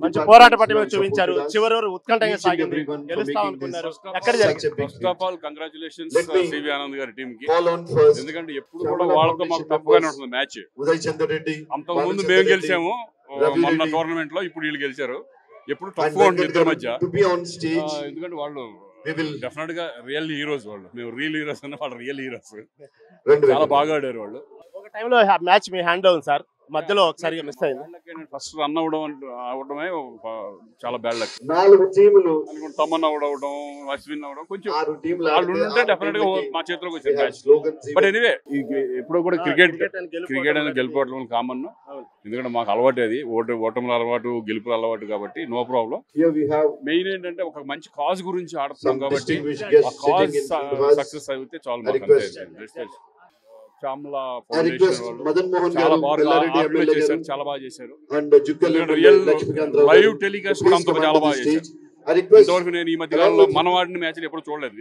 మంచి పోరాట పట్టిమ చూపించారు. చివరి వరకు ఉత్కంఠంగా సాగింది. గెలుస్తాం అనుకున్నారు. ఎక్కడ జరిగింది? First of all congratulations CV Anand గారి టీమ్ కి. ఎందుకంటే ఎప్పుడు కూడా వాళ్ళతో మాకు తప్పుగానే ఉంటుంది మ్యాచ్. అంతకు ముందు మేము గెలిచాము మొన్న టోర్నమెంట్ లో, ఇప్పుడు వీళ్ళు గెలిచారు. ఎప్పుడు టఫ్ గా ఉంటుంది ఇద్దరి మధ్య. ఎందుకంటే వాళ్ళు డెఫినెట్ గా రియల్ హీరోస్. వాళ్ళు మేము రియల్ హీరోస్ అన్న, వాళ్ళు రియల్ హీరోస్. చాలా బాగా ఆడారు వాళ్ళు. ఒక టైంలో మ్యాచ్ మీ హ్యాండ్ అవుతుంది సార్, మధ్యలో ఒకసారిగా మిస్ అయింది. ఫస్ట్ రన్ అవడమే చాలా బ్యాడ్ లక్. 4 టీములు తమన్ అవడం, అశ్విన్ అవడం, కొంచెం వాళ్ళు ఉంటే డెఫినెట్ గా మా చేతిలోకి వచ్చింది మ్యాచ్. బట్ ఎనీవే, ఎప్పుడో కూడా క్రికెట్ అని గెలుపోవడం కామన్. ఎందుకంటే మాకు అలవాటు అది, ఓటముల అలవాటు, గెలుపుల అలవాటు, కాబట్టి నో ప్రాబ్లం. మెయిన్ ఏంటంటే ఒక మంచి కాజ్ గురించి ఆడుతున్నాం కాబట్టి ఆ కాజ్ సక్సెస్ అయితే చాలా మాకు. చామ్లా ఫౌండేషన్ వాళ్ళు చాలా బాగా ఆర్గనైజ్ చేశారు, చాలా బాగా చేశారు. రియల్ లైవ్ టెలికాస్ట్ కూడా అంత చాలా బాగా చేశారు. ఇంతవరకు నేను ఈ మధ్య కాలంలో మన వాడిని మ్యాచ్లు ఎప్పుడు చూడలేదు.